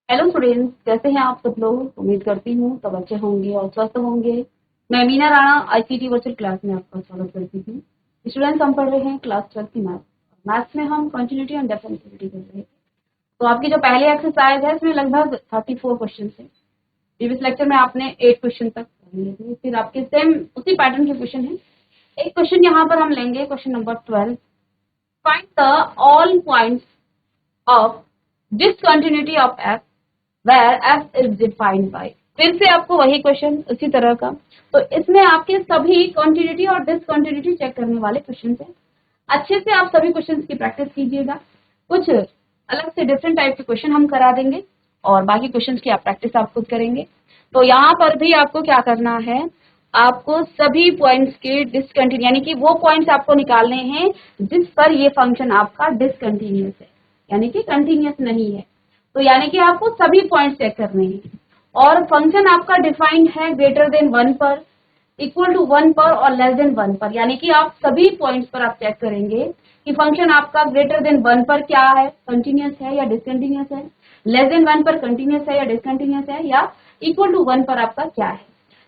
Hello students, कैसे हैं आप सब लोग। उम्मीद करती हूँ सब अच्छे होंगे और स्वस्थ होंगे। मैं Meena Rana ICT virtual class में आपका स्वागत करती हूँ। स्टूडेंट्स, हम पढ़ रहे हैं क्लास 12 की मैथ्स में हम कंटिन्यूटी एंड डिफरेंशिएबिलिटी कर रहे हैं। तो आपकी जो पहली एक्सरसाइज है इसमें लगभग 34 क्वेश्चन है। प्रीवियस लेक्चर में आपने 8 क्वेश्चन तक कर लिए थे, फिर आपके सेम उसी पैटर्न के क्वेश्चन है। एक क्वेश्चन यहाँ पर हम लेंगे, question number 12। Find the all points of discontinuity of F where f is defined by। फिर से आपको वही क्वेश्चन उसी तरह का। तो इसमें आपके सभी कंटिन्यूटी और डिसकंटिन्यूटी चेक करने वाले क्वेश्चन हैं। अच्छे से आप सभी क्वेश्चंस की प्रैक्टिस कीजिएगा। कुछ अलग से डिफरेंट टाइप के क्वेश्चन हम करा देंगे और बाकी क्वेश्चंस की आप प्रैक्टिस आप खुद करेंगे। तो यहाँ पर भी आपको क्या करना है, आपको सभी पॉइंट्स के डिसकंटिन्यू यानी कि वो पॉइंट्स आपको निकालने हैं जिस पर ये फंक्शन आपका डिसकंटिन्यूअस है, यानी कि कंटिन्यूअस नहीं है। तो यानी कि आपको सभी पॉइंट चेक करने हैं और फंक्शन आपका डिफाइंड है ग्रेटर देन 1 पर, इक्वल टू 1 पर और लेस देन 1 पर। यानी कि आप सभी पॉइंट्स पर आप चेक करेंगे कि फंक्शन आपका ग्रेटर देन 1 पर क्या है, कंटिन्यूअस है या डिसकंटिन्यूअस है, लेस देन 1 पर कंटिन्यूअस है या डिसकंटिन्यूअस है, या इक्वल टू 1 पर आपका क्या है।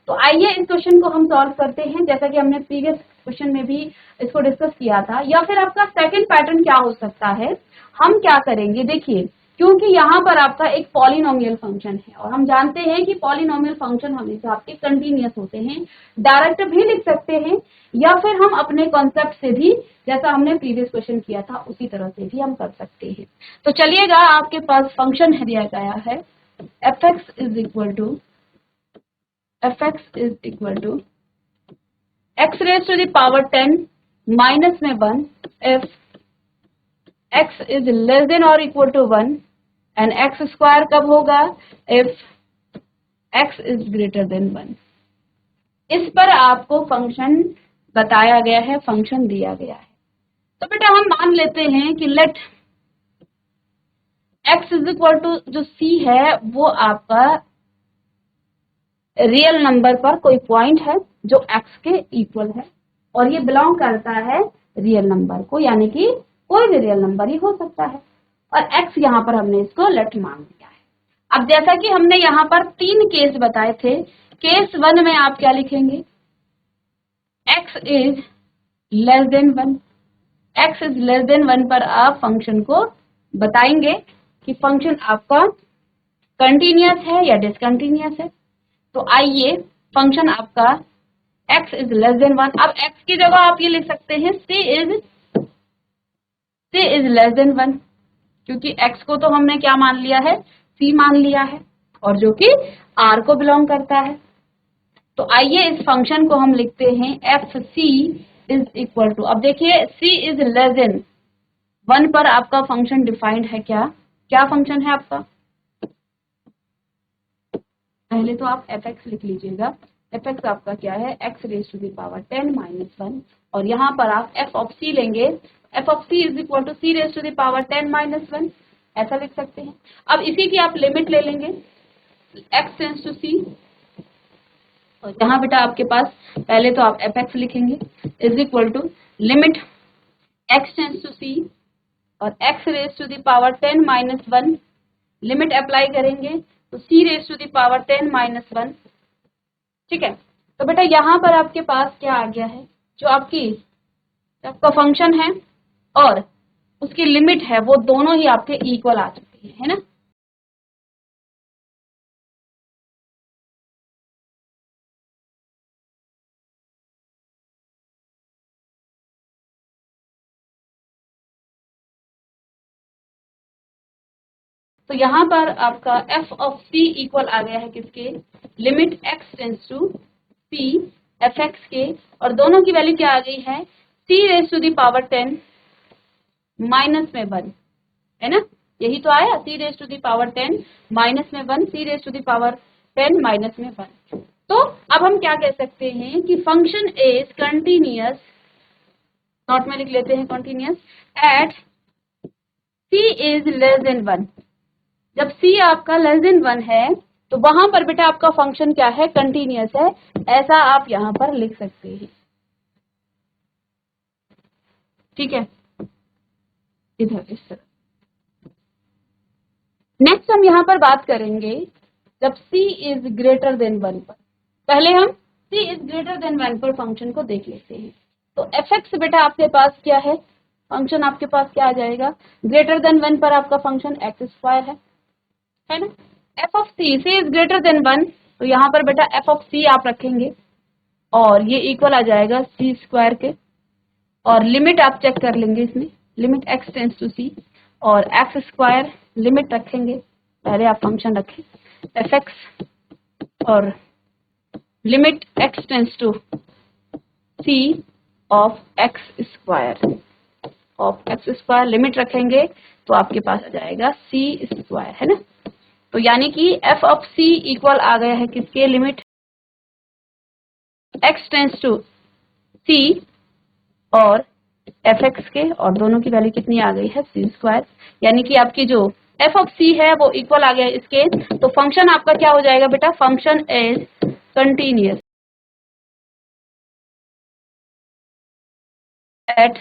तो आइए इस क्वेश्चन को हम सॉल्व करते हैं, जैसा कि हमने प्रीवियस क्वेश्चन में भी इसको डिस्कस किया था। या फिर आपका सेकंड पैटर्न क्या हो सकता है, हम क्या करेंगे, देखिए, क्योंकि यहाँ पर आपका एक पॉलिनोमियल फंक्शन है और हम जानते हैं कि पॉलिनोमियल फंक्शन हमेशा आपके कंटीन्यूअस होते हैं। डायरेक्ट भी लिख सकते हैं या फिर हम अपने कॉन्सेप्ट से भी, जैसा हमने प्रीवियस क्वेश्चन किया था उसी तरह से भी हम कर सकते हैं। तो चलिएगा, आपके पास फंक्शन दिया गया है fx is equal to x raise to the power 10 minus में 1 if x is less than और equal to 1 and x square कब होगा, if x is greater than 1। इस पर आपको फंक्शन बताया गया है, फंक्शन दिया गया है। तो बेटा हम मान लेते हैं कि let x is equal to जो c है वो आपका रियल नंबर पर कोई पॉइंट है जो x के इक्वल है और ये बिलोंग करता है रियल नंबर को, यानी कि कोई भी रियल नंबर ही हो सकता है। और x यहाँ पर हमने इसको लेट मान लिया है। अब जैसा कि हमने यहाँ पर 3 केस बताए थे, केस 1 में आप क्या लिखेंगे, x is less than 1। x is less than 1 पर आप फंक्शन को बताएंगे कि फंक्शन आपका कंटीन्यूअस है या डिसकंटीन्यूअस है। तो आइए, फंक्शन आपका x इज लेस देन 1। अब x की जगह आप ये लिख सकते हैं c इज लेस देन 1, क्योंकि x को तो हमने क्या मान लिया है, c मान लिया है और जो कि r को बिलोंग करता है। तो आइए इस फंक्शन को हम लिखते हैं f c is equal to, अब देखिए c इज लेस देन 1 पर आपका फंक्शन डिफाइंड है, क्या फंक्शन है आपका। पहले तो आप एफ एक्स लिख लीजिएगा। एफ एक्स आपका क्या है, x raise to the power 10 minus 1 और यहाँ पर आप एफ ऑफ सी लेंगे, f of c is equal to c raise to the power 10 minus 1, ऐसा लिख सकते हैं। अब इसी की आप लिमिट ले लेंगे, एक्स टेंस टू सी, और यहाँ बेटा आपके पास पहले तो आप एफ एक्स लिखेंगे is equal to limit x tends to c और x raise to the power 10 minus 1, limit apply करेंगे तो c raise to the power 10 minus 1। ठीक है, तो बेटा यहाँ पर आपके पास क्या आ गया है, जो आपका फंक्शन है और उसकी लिमिट है वो दोनों ही आपके इक्वल आ चुके हैं, है ना। तो यहाँ पर आपका f ऑफ c इक्वल आ गया है किसके, limit x tends to c f x के, और दोनों की वैल्यू क्या आ गई है, c raise to the power 10 minus में 1, है ना, यही तो आया, c raise to the power 10 minus में 1, c raise to the power 10 minus में 1। तो अब हम क्या कह सकते हैं कि फंक्शन इज कंटिन्यूअस, नोट में लिख लेते हैं continuous, at c is less than 1। जब c आपका लेस देन 1 है तो वहां पर बेटा आपका फंक्शन क्या है, कंटिन्यूअस है, ऐसा आप यहां पर लिख सकते हैं। ठीक है, इधर इस तरह। नेक्स्ट हम यहाँ पर बात करेंगे जब c इज ग्रेटर देन 1 पर। पहले हम c इज ग्रेटर देन 1 पर फंक्शन को देख लेते हैं। तो fx बेटा आपके पास क्या है, फंक्शन आपके पास क्या आ जाएगा, ग्रेटर देन 1 पर आपका फंक्शन एक्स स्क्वायर है ना। F of c, c is greater than 1, तो यहाँ पर बेटा एफ ऑफ सी आप रखेंगे और ये इक्वल आ जाएगा सी स्क्वायर के, और लिमिट आप चेक कर लेंगे इसमें, limit x tends to c, और एक्स स्क्वायर लिमिट रखेंगे, पहले आप फंक्शन रखें एफ एक्स और limit x tends to c of x square, of x square limit रखेंगे तो आपके पास आ जाएगा सी स्क्वायर, है ना। तो यानी कि एफ ऑफ सी इक्वल आ गया है किसके, limit x tends to c और एफ एक्स के, और दोनों की वैल्यू कितनी आ गई है, सी स्क्वायर। यानी कि आपकी जो एफ ऑफ सी है वो इक्वल आ गया है इसके, तो फंक्शन आपका क्या हो जाएगा बेटा, function is continuous at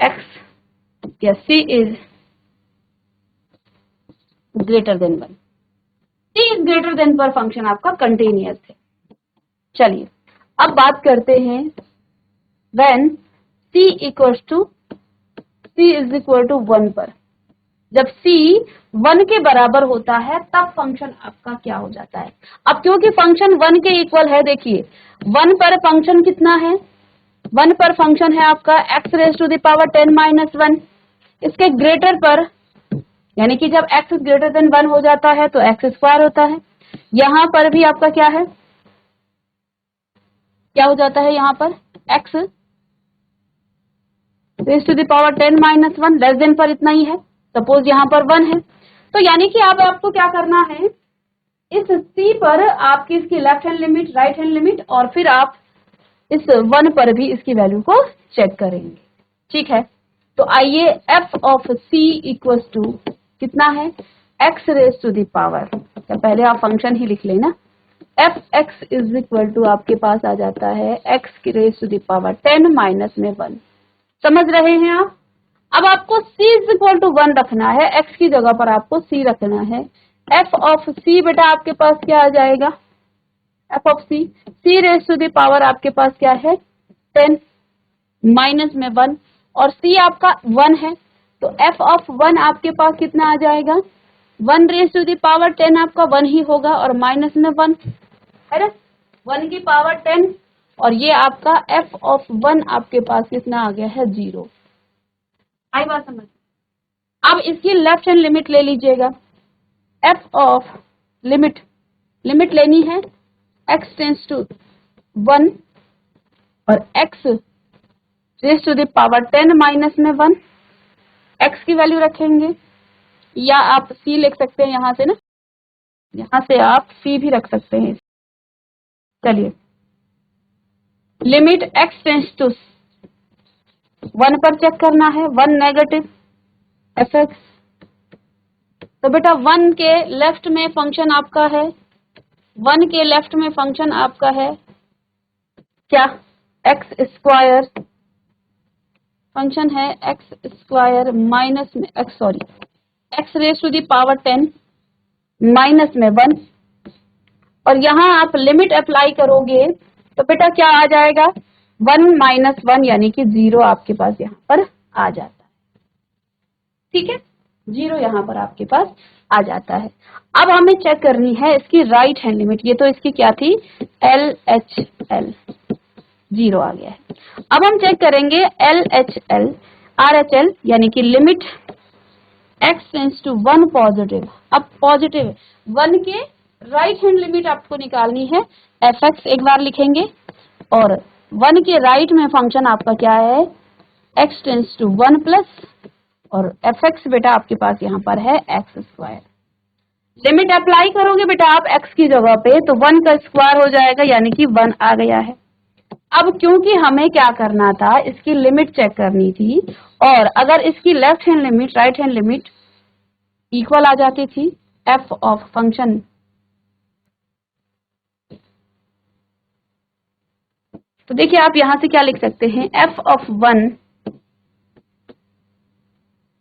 x या c is greater than 1, c is greater than पर फंक्शन आपका कंटिन्यूअस है। चलिए अब बात करते हैं when c equals to c is equal to 1 पर, जब c 1 के बराबर होता है तब फंक्शन आपका क्या हो जाता है। अब क्योंकि फंक्शन 1 के इक्वल है, देखिए 1 पर फंक्शन कितना है, 1 पर फंक्शन है आपका x raise to the power 10 minus 1, इसके ग्रेटर पर यानी कि जब x ग्रेटर देन 1 हो जाता है तो x स्क्वायर होता है, यहां पर भी आपका क्या है, क्या हो जाता है यहाँ पर, x raise to the power 10 minus 1, less than पर इतना ही है, सपोज यहाँ पर 1 है। तो यानी कि अब आपको क्या करना है, इस c पर आपकी इसकी left hand limit, right hand limit, और फिर आप इस 1 पर भी इसकी वैल्यू को चेक करेंगे, ठीक है। तो आइए f of c equal to कितना है, x raise to the power, पहले आप फंक्शन ही लिख लेना, f x is equal to आपके पास आ जाता है x की raise to the power 10 minus में 1, समझ रहे हैं आप। अब आपको c इज इक्वल टू 1 रखना है, x की जगह पर आपको c रखना है, f ऑफ c बेटा आपके पास क्या आ जाएगा, f of c, c raise to the power आपके पास क्या है 10 माइनस में 1, और c आपका 1 है, तो f ऑफ 1 आपके पास कितना आ जाएगा, 1 रेज टू द पावर 10 आपका 1 ही होगा, और माइनस में 1 है ना, 1 की पावर 10, और ये आपका f ऑफ 1 आपके पास कितना आ गया है 0। आई बात समझ। अब इसकी लेफ्ट हैंड लिमिट ले लीजिएगा, f ऑफ लिमिट, लिमिट लेनी है x टेंस टू 1 और x raise to the power 10 minus में 1, x की वैल्यू रखेंगे, या आप c लिख सकते हैं यहाँ से ना, यहाँ से आप c भी रख सकते हैं। चलिए लिमिट x टेंस टू 1 पर चेक करना है, 1 नेगेटिव एफ एक्स, तो बेटा 1 के लेफ्ट में फंक्शन आपका है, 1 के लेफ्ट में फंक्शन आपका है क्या, एक्स स्क्वायर, फंक्शन है एक्स स्क्वायर माइनस में x, sorry x raise to the power 10 minus में 1, और यहाँ आप लिमिट अप्लाई करोगे तो बेटा क्या आ जाएगा, 1 माइनस 1 यानी कि 0 आपके पास यहाँ पर आ जाता है, ठीक है, 0 यहाँ पर आपके पास आ जाता है। अब हमें चेक करनी है इसकी राइट हैंड लिमिट, ये तो इसकी क्या थी, एल एच एल, 0 आ गया है। अब हम चेक करेंगे L H L, R H L, यानी कि limit x tends to 1 positive, अब पॉजिटिव 1 के राइट हैंड लिमिट आपको निकालनी है, एफ एक्स एक बार लिखेंगे, और 1 के राइट में फंक्शन आपका क्या है, x टेंस टू 1 प्लस, और एफ एक्स बेटा आपके पास यहाँ पर है एक्स स्क्वायर, लिमिट अप्लाई करोगे बेटा आप x की जगह पे तो 1 का स्क्वायर हो जाएगा, यानी कि 1 आ गया है। अब क्योंकि हमें क्या करना था, इसकी लिमिट चेक करनी थी, और अगर इसकी left hand limit right hand limit equal आ जाती थी, f ऑफ फंक्शन, तो देखिए आप यहां से क्या लिख सकते हैं, f of 1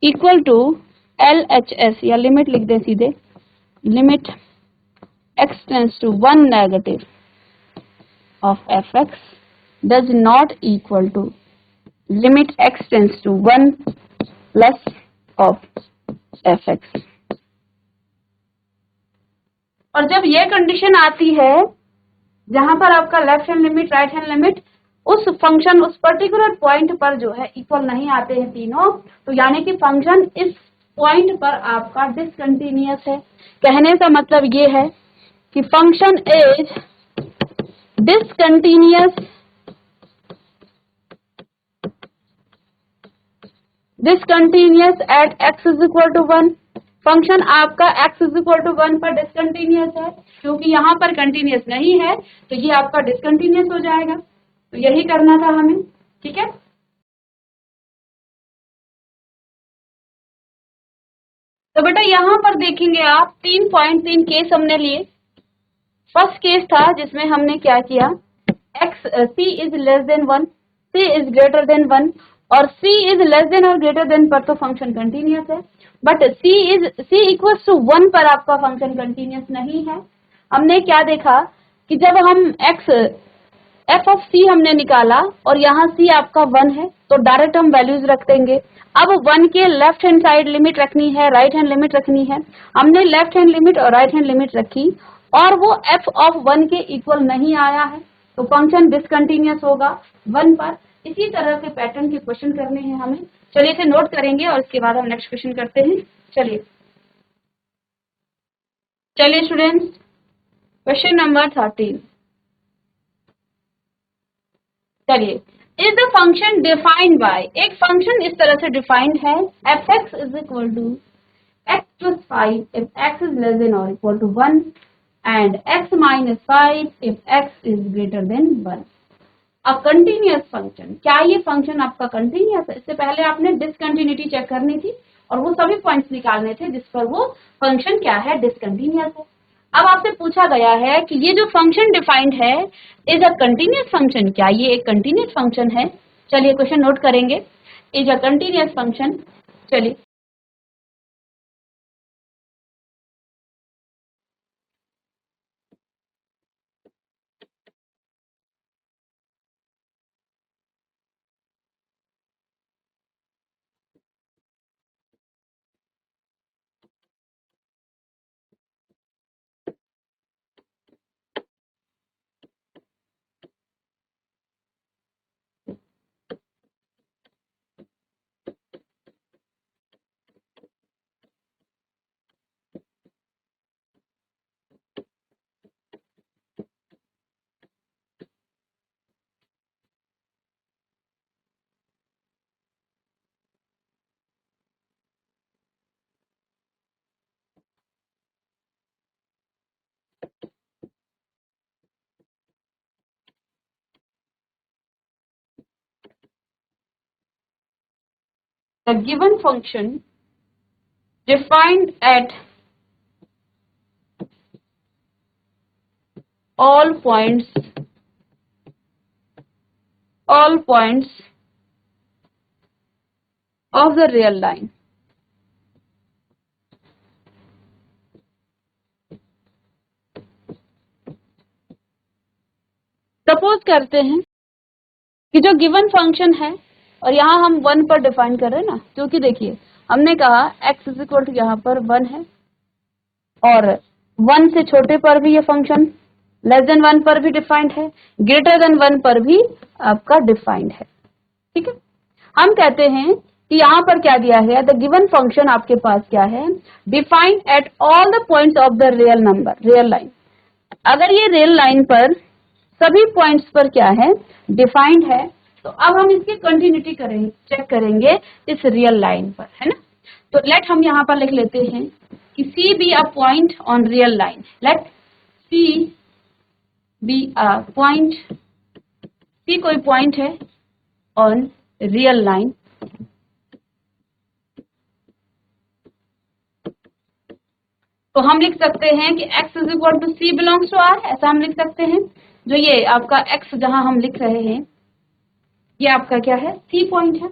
equal to LHS या लिमिट लिख दें सीधे, limit x tends to 1 negative of fx does not equal to limit x tends to 1 plus of fx। और जब ये कंडीशन आती है जहां पर आपका left hand limit right hand limit उस फंक्शन उस पर्टिकुलर पॉइंट पर जो है इक्वल नहीं आते हैं तीनों, तो यानी कि फंक्शन इस पॉइंट पर आपका डिसकंटिन्यूअस है। कहने का मतलब ये है कि function is discontinuous at x is equal to 1। Function आपका x इज इक्वल टू 1 पर डिसकंटिन्यूअस है, क्योंकि यहाँ पर कंटिन्यूअस नहीं है तो ये आपका डिसकंटिन्यूअस हो जाएगा। तो यही करना था हमें, ठीक है। तो बेटा यहाँ पर देखेंगे आप 3.3 केस हमने लिए। फर्स्ट केस था जिसमें हमने क्या किया, c is less than 1, c is greater than 1 और c इज लेस देन और ग्रेटर देन पर तो फंक्शन कंटिन्यूअस है, बट c इक्वल्स टू 1 पर आपका फंक्शन कंटिन्यूअस नहीं है। हमने क्या देखा कि जब हम f ऑफ c हमने निकाला और यहाँ c आपका 1 है तो डायरेक्ट हम वैल्यूज रख देंगे। अब 1 के लेफ्ट हैंड साइड लिमिट रखनी है, राइट हैंड लिमिट रखनी है। हमने लेफ्ट हैंड लिमिट और राइट हैंड लिमिट रखी और वो f ऑफ 1 के इक्वल नहीं आया है तो फंक्शन डिसकंटिन्यूअस होगा 1 पर। इसी तरह के पैटर्न के क्वेश्चन करने हैं हमें। चलिए इसे नोट करेंगे और इसके बाद हम नेक्स्ट क्वेश्चन करते हैं। चलिए स्टूडेंट्स, क्वेश्चन नंबर 13। चलिए, is the function defined by, एक फंक्शन इस तरह से डिफाइंड है fx is equal to x plus 5 if x is less than और equal to 1 and x minus 5 if x is greater than 1। A continuous function, क्या ये function आपका continuous है? इससे पहले आपने डिसकंटिन्यूटी चेक करनी थी और वो सभी पॉइंट्स निकालने थे जिस पर वो फंक्शन क्या है, डिसकंटिन्यूअस है। अब आपसे पूछा गया है कि ये जो फंक्शन डिफाइंड है इज अ कंटिन्यूअस फंक्शन, क्या ये एक कंटिन्यूअस फंक्शन है? चलिए क्वेश्चन नोट करेंगे, इज अ कंटिन्यूअस फंक्शन। चलिए the given function defined at all points of the real line suppose करते हैं कि जो गिवन फंक्शन है और यहाँ हम 1 पर डिफाइन कर रहे हैं ना, क्योंकि देखिए हमने कहा x इज इक्वल टू यहाँ पर 1 है और 1 से छोटे पर भी ये फंक्शन लेस देन 1 पर भी डिफाइंड है, ग्रेटर देन 1 पर भी आपका डिफाइंड है। ठीक है, हम कहते हैं कि यहाँ पर क्या दिया है, द गिवन फंक्शन आपके पास क्या है, defined at all the points of the real line. अगर ये रियल लाइन पर सभी पॉइंट्स पर क्या है, डिफाइंड है, तो अब हम इसकी कंटिन्यूटी करेंगे, चेक करेंगे इस रियल लाइन पर, है ना। तो लेट हम यहाँ पर लिख लेते हैं कि C be a point on real line, let C be a point, C कोई पॉइंट है on real line, तो हम लिख सकते हैं कि x is equal to C belongs to R, ऐसा हम लिख सकते हैं। जो ये आपका x जहां हम लिख रहे हैं ये आपका क्या है, C पॉइंट है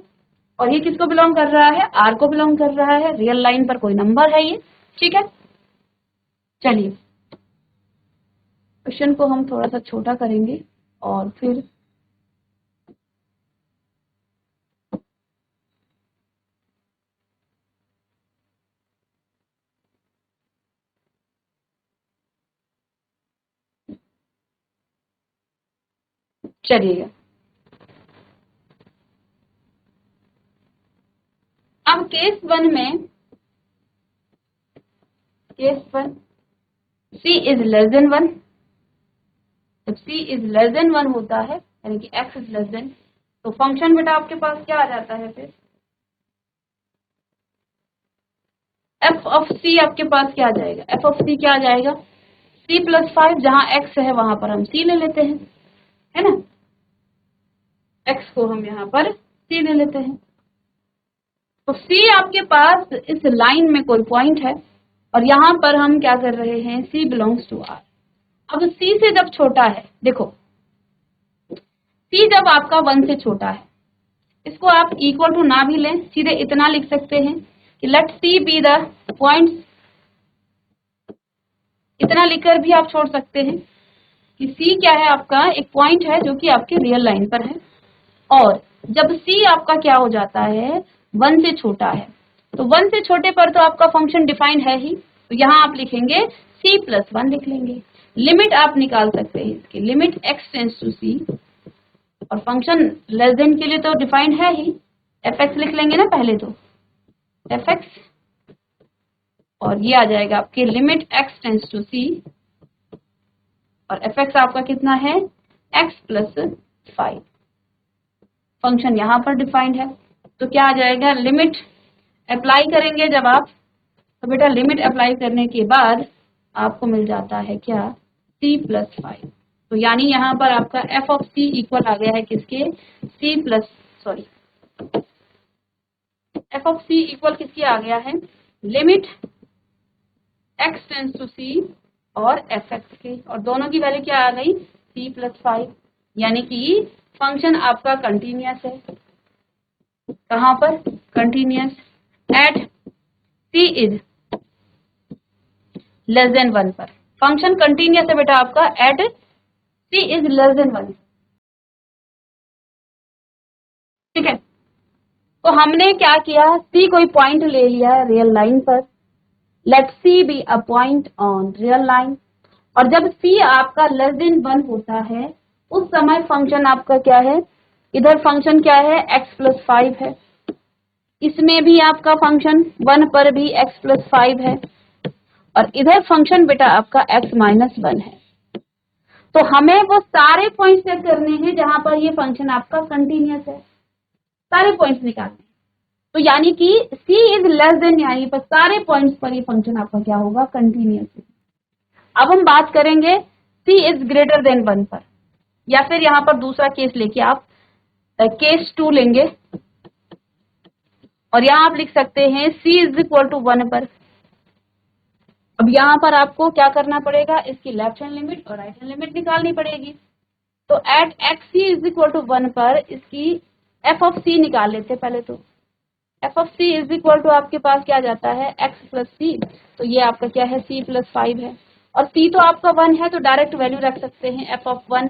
और ये किसको बिलोंग कर रहा है, आर को बिलोंग कर रहा है, रियल लाइन पर कोई नंबर है ये, ठीक है। चलिए क्वेश्चन को हम थोड़ा सा छोटा करेंगे और फिर चलिएगा। अब केस वन में, case one c is less than 1, जब c इज लेस देन 1 होता है यानी कि x इज लेस देन, तो फंक्शन बेटा आपके पास क्या आ जाता है, फिर f ऑफ c आपके पास क्या आ जाएगा, f ऑफ c क्या आ जाएगा, c प्लस 5, जहां x है वहां पर हम c ले लेते हैं, है ना, x को हम यहाँ पर c ले लेते हैं। तो c आपके पास इस लाइन में कोई पॉइंट है और यहाँ पर हम क्या कर रहे हैं, c बिलोंग्स टू r। अब c से जब छोटा है, देखो c जब आपका 1 से छोटा है, इसको आप इक्वल टू ना भी लें, सीधे इतना लिख सकते हैं कि let c be the point, इतना लिखकर भी आप छोड़ सकते हैं कि c क्या है, आपका एक पॉइंट है जो कि आपके रियल लाइन पर है। और जब c आपका क्या हो जाता है, 1 से छोटा है, तो 1 से छोटे पर तो आपका फंक्शन डिफाइंड है ही, तो यहाँ आप लिखेंगे c प्लस 1 लिख लेंगे। लिमिट आप निकाल सकते हैं इसकी, limit x tends to c, और फंक्शन लेस देन के लिए तो डिफाइंड है ही, fx लिख लेंगे ना पहले, तो fx, और ये आ जाएगा आपके limit x tends to c, और fx आपका कितना है, x प्लस 5। फंक्शन यहाँ पर डिफाइंड है, तो क्या आ जाएगा, लिमिट अप्लाई करेंगे जब आप, तो बेटा लिमिट अप्लाई करने के बाद आपको मिल जाता है क्या, c प्लस 5। तो यानी यहाँ पर आपका f ऑफ c इक्वल आ गया है किसके, c plus, sorry, f of c equal किसके आ गया है, limit x tends to c और fx के, और दोनों की वैल्यू क्या आ गई, c प्लस 5, यानी कि फंक्शन आपका कंटिन्यूअस है। कहाँ पर, continuous at c is less than 1 पर, फंक्शन कंटिन्यूअस है बेटा आपका at c is less than 1, ठीक है। तो हमने क्या किया, c कोई पॉइंट ले लिया रियल लाइन पर, let c be a point on real line, और जब c आपका लेस देन 1 होता है उस समय फंक्शन आपका क्या है, इधर फंक्शन क्या है, x प्लस 5 है, इसमें भी आपका फंक्शन 1 पर भी x प्लस 5 है, और इधर फंक्शन बेटा आपका x माइनस 1 है। तो हमें वो सारे पॉइंट्स चेक करने हैं जहां पर ये फंक्शन आपका कंटिन्यूअस है, सारे पॉइंट्स निकालने हैं। तो यानी कि c इज लेस देन, यानी पर सारे पॉइंट्स पर ये फंक्शन आपका क्या होगा, कंटिन्यूअस है। अब हम बात करेंगे c इज ग्रेटर देन 1 पर, या फिर यहाँ पर दूसरा केस लेके आप केस 2 लेंगे, और यहाँ आप लिख सकते हैं c इज इक्वल टू 1 पर। अब यहाँ पर आपको क्या करना पड़ेगा, इसकी लेफ्ट हैंड लिमिट और राइट हैंड लिमिट निकालनी पड़ेगी। तो at x c is equal to 1 पर इसकी f ऑफ c निकाल लेते पहले, तो f of c is equal to आपके पास क्या जाता है, x प्लस c, तो ये आपका क्या है, c प्लस 5 है, और c तो आपका 1 है तो डायरेक्ट वैल्यू रख सकते हैं, f of 1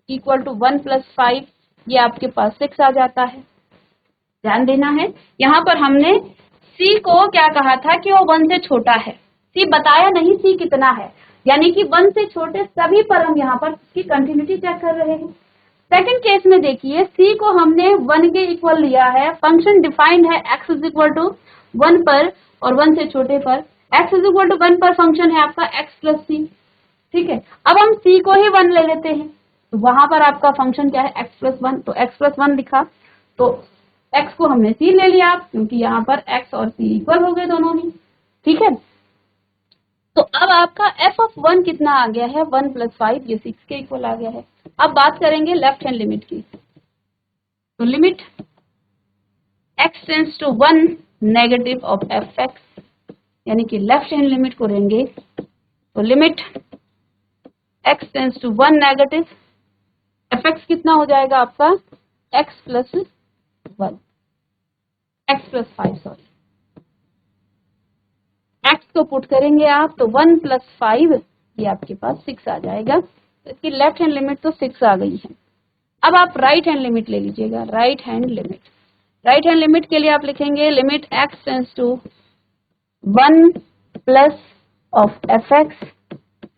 equal to 1 plus 5, ये आपके पास 6 आ जाता है। ध्यान देना है, यहाँ पर हमने c को क्या कहा था कि वो 1 से छोटा है, c बताया नहीं c कितना है, यानी कि 1 से छोटे सभी पर हम यहाँ पर इसकी कंटिन्यूटी चेक कर रहे हैं। सेकंड केस में देखिए, c को हमने 1 के इक्वल लिया है, फंक्शन डिफाइंड है x इज इक्वल टू 1 पर और 1 से छोटे पर, x इज इक्वल टू 1 पर फंक्शन है आपका x प्लस c, ठीक है। अब हम c को ही 1 ले लेते हैं, तो वहां पर आपका फंक्शन क्या है, x प्लस 1, तो x प्लस 1 लिखा, तो x को हमने c ले लिया क्योंकि यहाँ पर x और c इक्वल हो गए दोनों ही, ठीक है। तो अब आपका f ऑफ 1 कितना आ गया है, 1 प्लस 5, ये 6 के इक्वल आ गया है। अब बात करेंगे लेफ्ट हैंड लिमिट की, तो limit x tends to 1 negative of fx, यानी कि लेफ्ट हैंड लिमिट को लेंगे, तो limit x tends to 1 negative, fx कितना हो जाएगा आपका, x plus 1, x+5 sorry, x को पुट करेंगे आप तो 1 + 5 ये आपके पास 6 आ जाएगा। तो इसकी लेफ्ट हैंड लिमिट तो 6 आ गई है। अब आप राइट हैंड लिमिट ले लीजिएगा। राइट हैंड लिमिट के लिए आप लिखेंगे limit x tends to 1 plus of fx,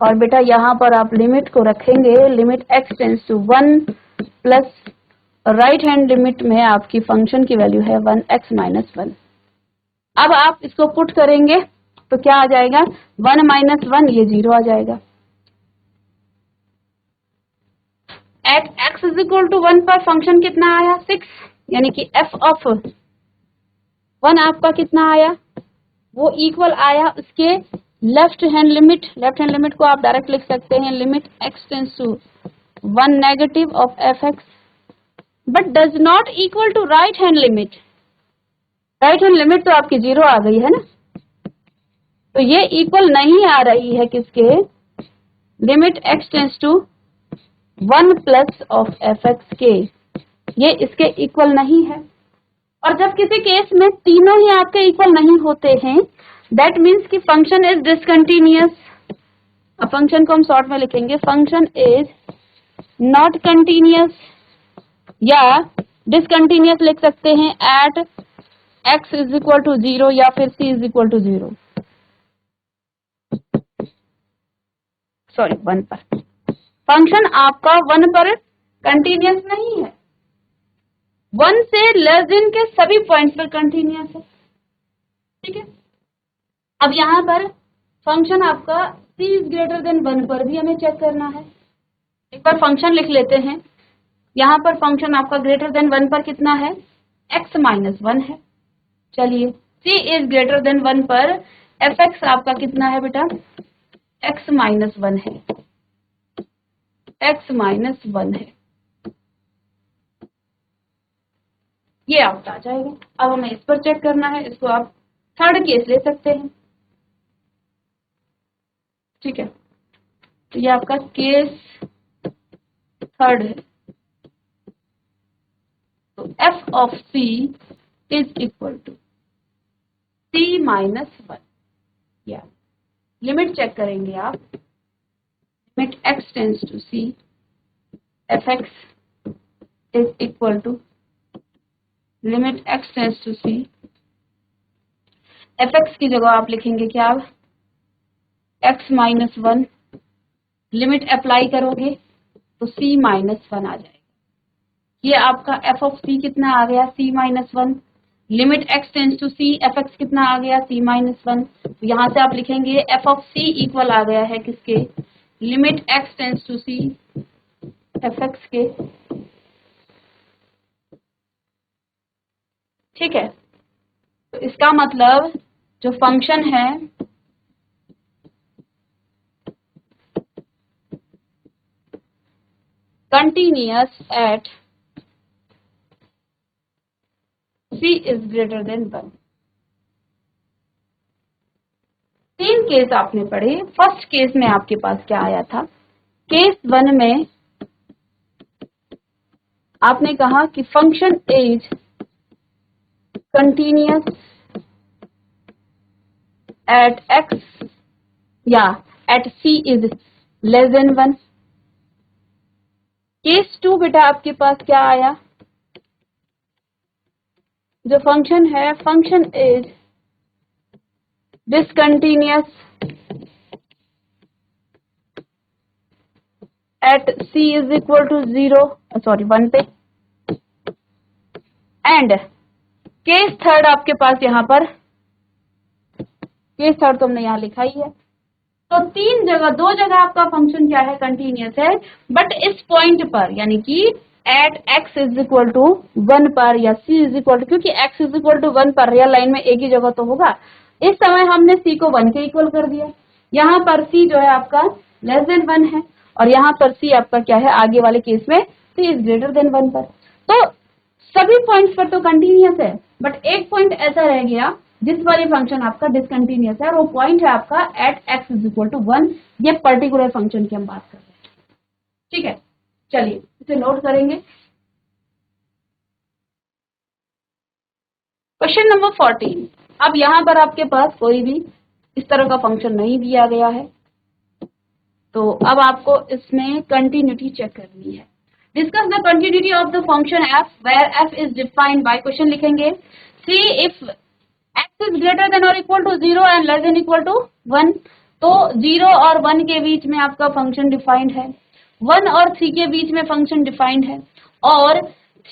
और बेटा यहाँ पर आप लिमिट को रखेंगे limit x tends to 1 plus, right hand limit में आपकी फंक्शन की वैल्यू है 1x - 1। अब आप इसको पुट करेंगे तो क्या आ जाएगा, 1 - 1 ये 0 आ जाएगा। एट x = 1 पर फंक्शन कितना आया, 6, यानी कि f ऑफ 1 आपका कितना आया, वो इक्वल आया उसके लेफ्ट हैंड लिमिट को आप डायरेक्ट लिख सकते हैं limit x tends to 1 negative of fx, but does not equal to right hand limit. Right hand limit तो आपकी 0 आ गई है ना, तो ये इक्वल नहीं आ रही है किसके, limit x tends to 1 plus of fx के, ये इसके इक्वल नहीं है। और जब किसी केस में तीनों ही आपके इक्वल नहीं होते हैं, दैट मीन्स कि फंक्शन इज डिसकंटिन्यूअस। अब फंक्शन को हम शॉर्ट में लिखेंगे फंक्शन इज नॉट कंटिन्यूअस, या डिसकंटिन्यूअस लिख सकते हैं एट x = 0 या फिर c = 0, सॉरी 1 पर। फंक्शन आपका 1 पर कंटिन्यूअस नहीं है, 1 से लेस देन के सभी पॉइंट्स पर कंटिन्यूअस है, ठीक है। अब यहाँ पर फंक्शन आपका c > 1 पर भी हमें चेक करना है। एक बार फंक्शन लिख लेते हैं। यहाँ पर फंक्शन आपका ग्रेटर देन 1 पर कितना है, x - 1 है। चलिए c > 1 पर fx आपका कितना है बेटा, x - 1 है, x - 1 है, ये आपका आ जाएगा। अब हमें इस पर चेक करना है, इसको आप थर्ड केस ले सकते हैं, ठीक है। तो ये आपका केस थर्ड है। तो f of c is equal to c - 1, या लिमिट चेक करेंगे आप, limit x tends to c fx is equal to limit x tends to c, fx की जगह आप लिखेंगे क्या, x - 1, लिमिट अप्लाई करोगे तो c - 1 आ जाएगा। ये आपका f ऑफ c कितना आ गया, c - 1, limit x tends to c fx कितना आ गया, c - 1। तो यहाँ से आप लिखेंगे f ऑफ c इक्वल आ गया है किसके, limit x tends to c fx के, ठीक है। तो इसका मतलब जो फंक्शन है continuous at c is greater than 1। 3 case आपने पढ़े। फर्स्ट केस में आपके पास क्या आया था, केस 1 में आपने कहा कि function is continuous at x या at c is less than 1। Case 2 बेटा आपके पास क्या आया, जो फंक्शन है function is discontinuous at c is equal to 0, sorry 1 पे। एंड केस थर्ड आपके पास यहाँ पर, केस थर्ड तो हमने यहाँ लिखा ही है। तो 3 जगह, 2 जगह आपका फंक्शन क्या है, कंटिन्यूअस है, बट इस पॉइंट पर यानी कि एट x = 1 पर या c = क्योंकि x = 1 पर रियल लाइन में एक ही जगह तो होगा, इस समय हमने c को 1 के इक्वल कर दिया। यहाँ पर c जो है आपका लेस देन 1 है, और यहाँ पर c आपका क्या है, आगे वाले केस में c इज ग्रेटर देन 1 पर। तो सभी पॉइंट्स पर तो कंटिन्यूअस है, बट एक पॉइंट ऐसा रह गया जिस पर ये फंक्शन आपका डिसकंटिन्यूअस है, और वो पॉइंट है आपका एट x = 1। ये पर्टिकुलर फंक्शन की हम बात कर रहे हैं, ठीक है। चलिए इसे नोट करेंगे। Question number 14। अब यहाँ पर आपके पास कोई भी इस तरह का फंक्शन नहीं दिया गया है, तो अब आपको इसमें कंटिन्यूटी चेक करनी है। Discuss the continuity of the function f where f is defined by, question लिखेंगे c if x is greater than और equal to 0 and less than equal to 1। तो 0 और 1 के बीच में आपका फंक्शन डिफाइंड है, 1 और 3 के बीच में फंक्शन डिफाइंड है, और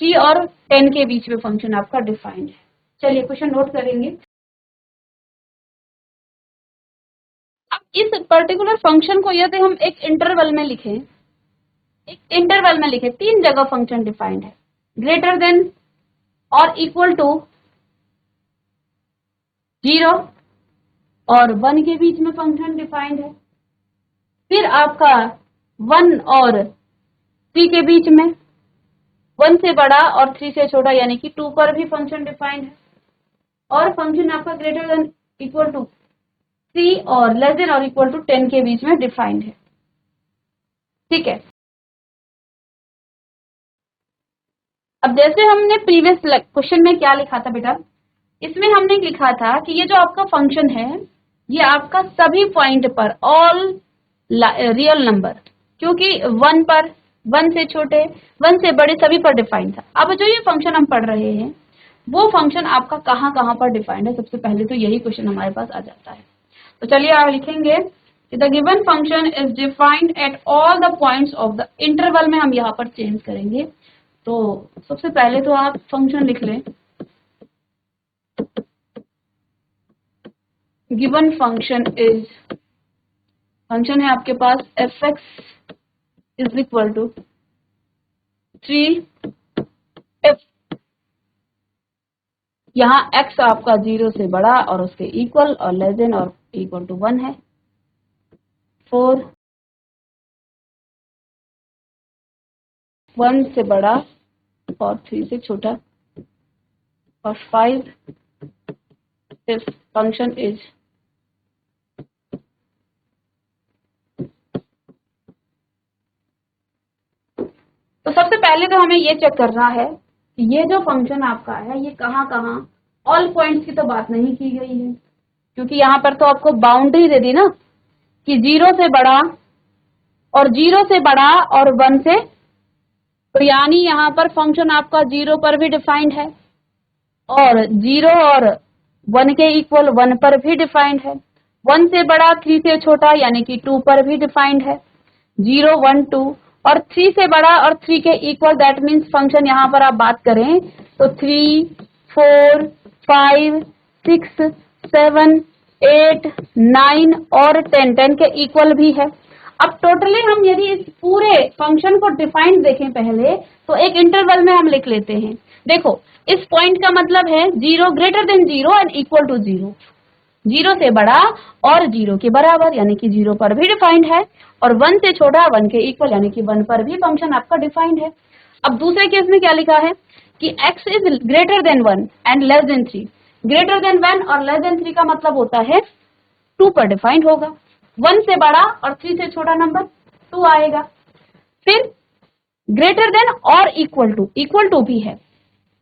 3 और 10 के बीच में फंक्शन आपका डिफाइंड है। चलिए क्वेश्चन नोट करेंगे। अब इस पर्टिकुलर फंक्शन को यदि हम एक इंटरवल में लिखें, तीन जगह फंक्शन डिफाइंड है, ग्रेटर देन और इक्वल टू 0 और 1 के बीच में फंक्शन डिफाइंड है, फिर आपका 1 और 3 के बीच में, 1 से बड़ा और 3 से छोटा यानी कि 2 पर भी फंक्शन डिफाइंड है, और फंक्शन आपका ग्रेटर देन इक्वल टू 3 और लेस देन और इक्वल टू 10 के बीच में डिफाइंड है। ठीक है। अब जैसे हमने प्रीवियस क्वेश्चन में क्या लिखा था बेटा, इसमें हमने लिखा था कि ये जो आपका फंक्शन है ये आपका सभी पॉइंट पर ऑल रियल नंबर, क्योंकि 1 पर, 1 से छोटे, 1 से बड़े सभी पर डिफाइंड था। अब जो ये फंक्शन हम पढ़ रहे हैं वो फंक्शन आपका कहाँ कहाँ पर डिफाइंड है, सबसे पहले तो यही क्वेश्चन हमारे पास आ जाता है। तो चलिए आप लिखेंगे कि the given function is defined at all the points of the interval में हम यहाँ पर चेंज करेंगे। तो सबसे पहले तो आप फंक्शन लिख लें, गिवन फंक्शन है आपके पास fx is equal to 3f, यहाँ x आपका 0 से बड़ा और उसके इक्वल और लेस देन और इक्वल टू 1 है, 4 1 से बड़ा और 3 से छोटा, और 5 if function is तो सबसे पहले तो हमें ये चेक करना है कि ये जो फंक्शन आपका है ये कहाँ कहाँ, ऑल पॉइंट्स की तो बात नहीं की गई है, क्योंकि यहाँ पर तो आपको बाउंड्री दे दी ना कि 0 से बड़ा और 0 से बड़ा और 1 से, तो यानी यहाँ पर फंक्शन आपका 0 पर भी डिफाइंड है, और 0 और 1 के इक्वल 1 पर भी डिफाइंड है, 1 से बड़ा 3 से छोटा यानी कि 2 पर भी डिफाइंड है, 0 1 2, और 3 से बड़ा और 3 के इक्वल, दैट मीन्स फंक्शन यहाँ पर आप बात करें तो 3 4 5 6 7 8 9 और 10 के इक्वल भी है। अब टोटली हम यदि इस पूरे फंक्शन को डिफाइंड देखें पहले, तो एक इंटरवल में हम लिख लेते हैं। देखो इस पॉइंट का मतलब है 0 greater than 0 and equal to 0, 0 से बड़ा और 0 के बराबर यानी कि 0 पर भी डिफाइंड है, और 1 से छोटा 1 के इक्वल यानी कि 1 पर भी फंक्शन आपका डिफाइंड है। अब दूसरे केस में क्या लिखा है कि x is greater than 1 and less then 3। Greater than 1 और लेस देन 3 का मतलब होता है 2 पर डिफाइंड होगा, 1 से बड़ा और 3 से छोटा नंबर 2 आएगा। फिर ग्रेटर देन और इक्वल टू भी है,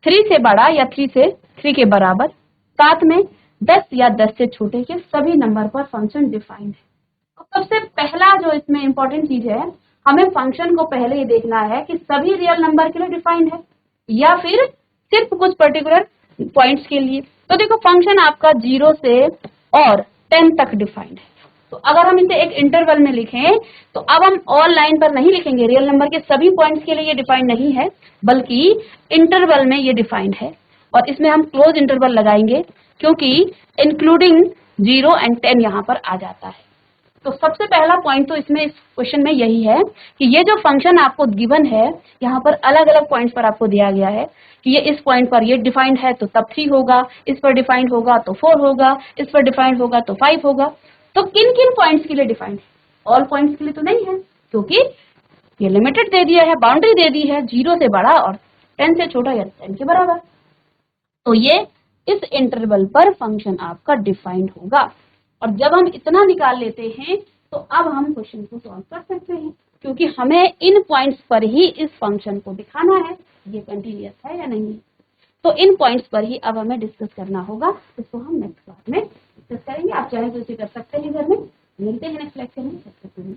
3 से बड़ा या 3 से 3 के बराबर, साथ में 10 या 10 से छोटे के सभी नंबर पर फंक्शन डिफाइंड है। तो सबसे पहला जो इसमें इंपॉर्टेंट चीज है, हमें फंक्शन को पहले ये देखना है कि सभी रियल नंबर के लिए डिफाइंड है या फिर सिर्फ कुछ पर्टिकुलर पॉइंट्स के लिए। तो देखो फंक्शन आपका 0 से और 10 तक डिफाइंड है। तो अगर हम इसे एक इंटरवल में लिखें तो अब हम ऑल लाइन पर नहीं लिखेंगे, रियल नंबर के सभी पॉइंट्स के लिए ये डिफाइंड नहीं है, बल्कि इंटरवल में ये डिफाइंड है, और इसमें हम क्लोज इंटरवल लगाएंगे क्योंकि इंक्लूडिंग 0 एंड 10 यहाँ पर आ जाता है। तो सबसे पहला पॉइंट तो इसमें इस क्वेश्चन में यही है कि ये जो फंक्शन आपको गिवन है यहाँ पर अलग अलग पॉइंट्स पर आपको दिया गया है कि ये इस पॉइंट पर ये डिफाइंड है तो तब 3 होगा, इस पर डिफाइंड होगा तो 4 होगा, इस पर डिफाइंड होगा तो 5 होगा। तो किन किन पॉइंट्स के लिए डिफाइंड है, ऑल पॉइंट्स के लिए तो नहीं है, क्योंकि ये लिमिटेड दे दिया है, बाउंड्री दे दी है 0 से बड़ा और 10 से छोटा या 10 के बराबर। तो ये इस इंटरवल पर फंक्शन आपका डिफाइंड होगा, और जब हम इतना निकाल लेते हैं तो अब हम क्वेश्चन को सॉल्व कर सकते हैं, क्योंकि हमें इन पॉइंट्स पर ही इस फंक्शन को दिखाना है ये कंटीन्यूअस है या नहीं। तो इन पॉइंट्स पर ही अब हमें डिस्कस करना होगा, इसको हम नेक्स्ट क्लास में डिस्कस करेंगे। आप चाहें तो इसे कर सकते हैं घर में। मिलते हैं नेक्स्ट लेक्चर में, तब तक के लिए